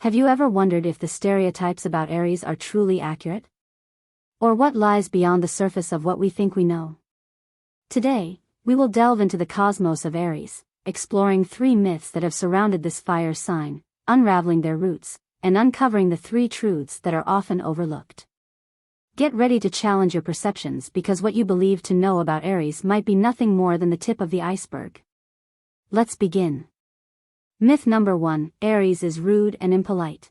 Have you ever wondered if the stereotypes about Aries are truly accurate? Or what lies beyond the surface of what we think we know? Today, we will delve into the cosmos of Aries, exploring 3 myths that have surrounded this fire sign, unraveling their roots, and uncovering the 3 truths that are often overlooked. Get ready to challenge your perceptions because what you believe to know about Aries might be nothing more than the tip of the iceberg. Let's begin. Myth number 1, Aries is rude and impolite.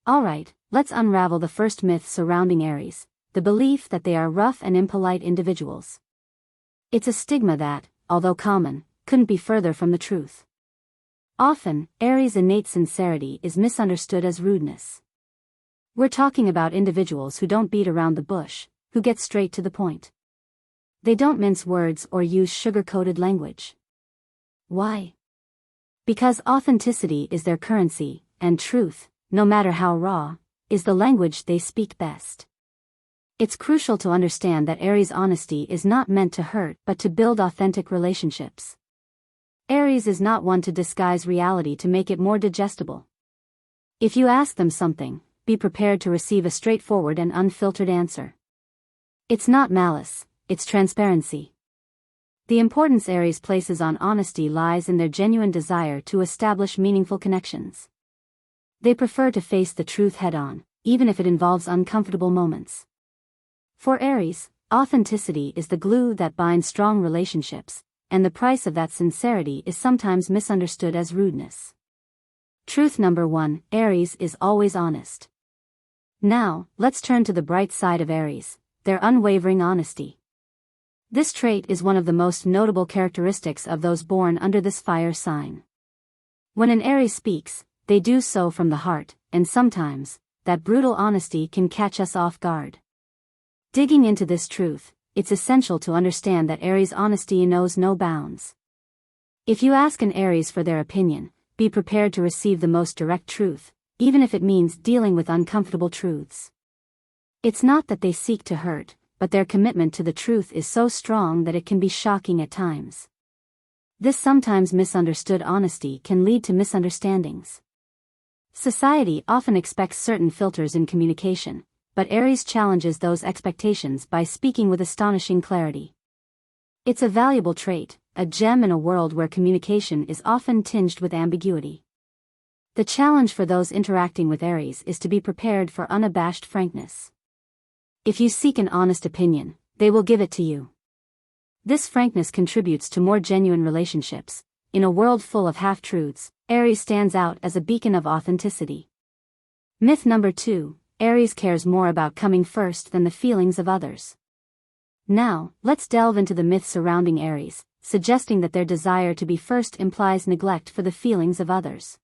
Alright, let's unravel the first myth surrounding Aries, the belief that they are rough and impolite individuals. It's a stigma that, although common, couldn't be further from the truth. Often, Aries' innate sincerity is misunderstood as rudeness. We're talking about individuals who don't beat around the bush, who get straight to the point. They don't mince words or use sugar-coated language. Why? Because authenticity is their currency, and truth, no matter how raw, is the language they speak best. It's crucial to understand that Aries' honesty is not meant to hurt but to build authentic relationships. Aries is not one to disguise reality to make it more digestible. If you ask them something, be prepared to receive a straightforward and unfiltered answer. It's not malice, it's transparency. The importance Aries places on honesty lies in their genuine desire to establish meaningful connections. They prefer to face the truth head-on, even if it involves uncomfortable moments. For Aries, authenticity is the glue that binds strong relationships, and the price of that sincerity is sometimes misunderstood as rudeness. Truth number 1, Aries is always honest. Now, let's turn to the bright side of Aries, their unwavering honesty. This trait is one of the most notable characteristics of those born under this fire sign. When an Aries speaks, they do so from the heart, and sometimes, that brutal honesty can catch us off guard. Digging into this truth, it's essential to understand that Aries' honesty knows no bounds. If you ask an Aries for their opinion, be prepared to receive the most direct truth, even if it means dealing with uncomfortable truths. It's not that they seek to hurt, but their commitment to the truth is so strong that it can be shocking at times. This sometimes misunderstood honesty can lead to misunderstandings. Society often expects certain filters in communication, but Aries challenges those expectations by speaking with astonishing clarity. It's a valuable trait, a gem in a world where communication is often tinged with ambiguity. The challenge for those interacting with Aries is to be prepared for unabashed frankness. If you seek an honest opinion, they will give it to you. This frankness contributes to more genuine relationships. In a world full of half-truths, Aries stands out as a beacon of authenticity. Myth number 2, Aries cares more about coming first than the feelings of others. Now, let's delve into the myth surrounding Aries, suggesting that their desire to be first implies neglect for the feelings of others.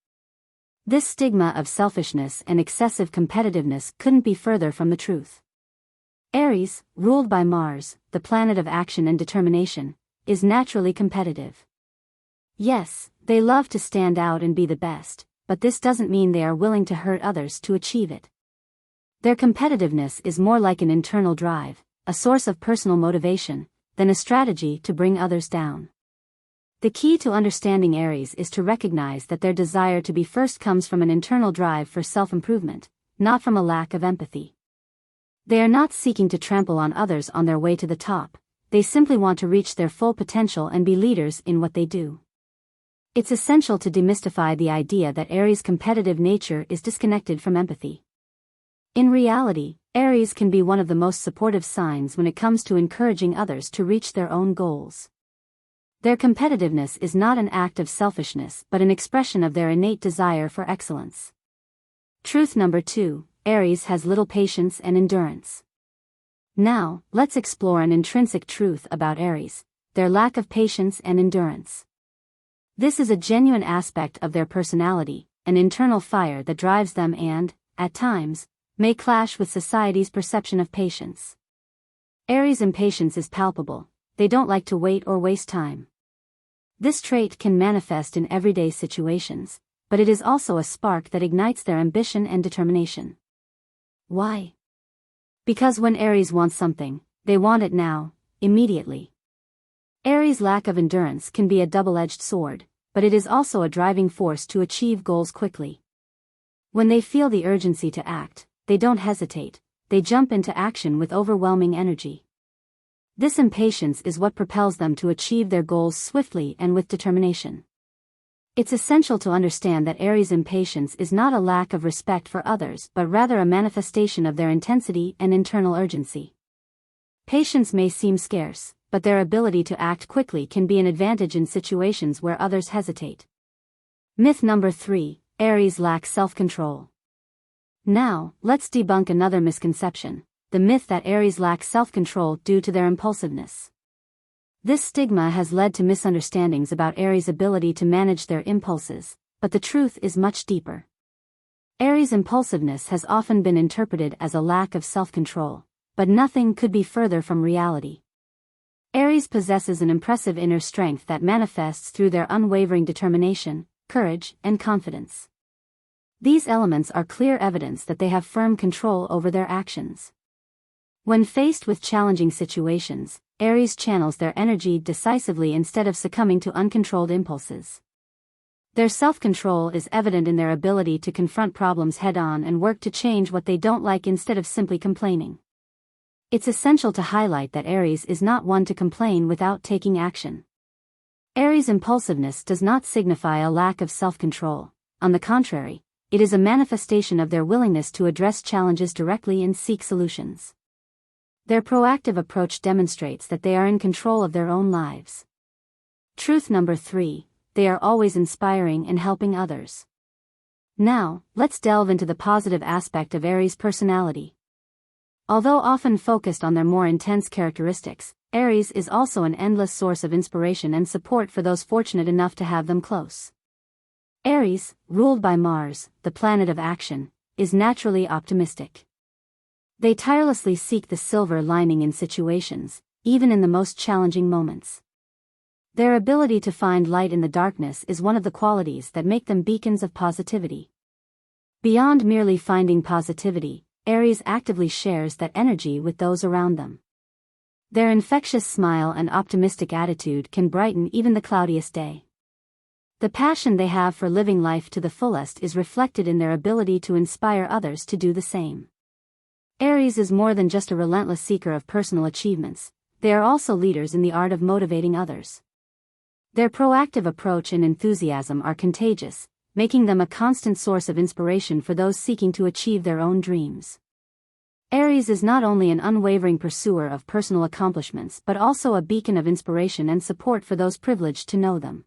This stigma of selfishness and excessive competitiveness couldn't be further from the truth. Aries, ruled by Mars, the planet of action and determination, is naturally competitive. Yes, they love to stand out and be the best, but this doesn't mean they are willing to hurt others to achieve it. Their competitiveness is more like an internal drive, a source of personal motivation, than a strategy to bring others down. The key to understanding Aries is to recognize that their desire to be first comes from an internal drive for self-improvement, not from a lack of empathy. They are not seeking to trample on others on their way to the top, they simply want to reach their full potential and be leaders in what they do. It's essential to demystify the idea that Aries' competitive nature is disconnected from empathy. In reality, Aries can be one of the most supportive signs when it comes to encouraging others to reach their own goals. Their competitiveness is not an act of selfishness but an expression of their innate desire for excellence. Truth number 2, Aries has little patience and endurance. Now, let's explore an intrinsic truth about Aries, their lack of patience and endurance. This is a genuine aspect of their personality, an internal fire that drives them and, at times, may clash with society's perception of patience. Aries' impatience is palpable, they don't like to wait or waste time. This trait can manifest in everyday situations, but it is also a spark that ignites their ambition and determination. Why? Because when Aries wants something, they want it now, immediately. Aries' lack of endurance can be a double-edged sword, but it is also a driving force to achieve goals quickly. When they feel the urgency to act, they don't hesitate, they jump into action with overwhelming energy. This impatience is what propels them to achieve their goals swiftly and with determination. It's essential to understand that Aries' impatience is not a lack of respect for others but rather a manifestation of their intensity and internal urgency. Patience may seem scarce, but their ability to act quickly can be an advantage in situations where others hesitate. Myth number 3, Aries lacks self-control. Now, let's debunk another misconception, the myth that Aries lacks self-control due to their impulsiveness. This stigma has led to misunderstandings about Aries' ability to manage their impulses, but the truth is much deeper. Aries' impulsiveness has often been interpreted as a lack of self-control, but nothing could be further from reality. Aries possesses an impressive inner strength that manifests through their unwavering determination, courage, and confidence. These elements are clear evidence that they have firm control over their actions. When faced with challenging situations, Aries channels their energy decisively instead of succumbing to uncontrolled impulses. Their self-control is evident in their ability to confront problems head-on and work to change what they don't like instead of simply complaining. It's essential to highlight that Aries is not one to complain without taking action. Aries' impulsiveness does not signify a lack of self-control. On the contrary, it is a manifestation of their willingness to address challenges directly and seek solutions. Their proactive approach demonstrates that they are in control of their own lives. Truth number 3, they are always inspiring and helping others. Now, let's delve into the positive aspect of Aries' personality. Although often focused on their more intense characteristics, Aries is also an endless source of inspiration and support for those fortunate enough to have them close. Aries, ruled by Mars, the planet of action, is naturally optimistic. They tirelessly seek the silver lining in situations, even in the most challenging moments. Their ability to find light in the darkness is one of the qualities that make them beacons of positivity. Beyond merely finding positivity, Aries actively shares that energy with those around them. Their infectious smile and optimistic attitude can brighten even the cloudiest day. The passion they have for living life to the fullest is reflected in their ability to inspire others to do the same. Aries is more than just a relentless seeker of personal achievements, they are also leaders in the art of motivating others. Their proactive approach and enthusiasm are contagious, making them a constant source of inspiration for those seeking to achieve their own dreams. Aries is not only an unwavering pursuer of personal accomplishments but also a beacon of inspiration and support for those privileged to know them.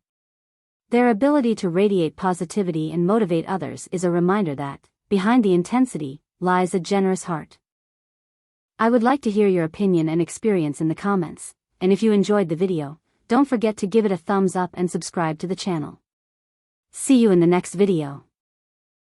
Their ability to radiate positivity and motivate others is a reminder that, behind the intensity, lies a generous heart. I would like to hear your opinion and experience in the comments, and if you enjoyed the video, don't forget to give it a thumbs up and subscribe to the channel. See you in the next video.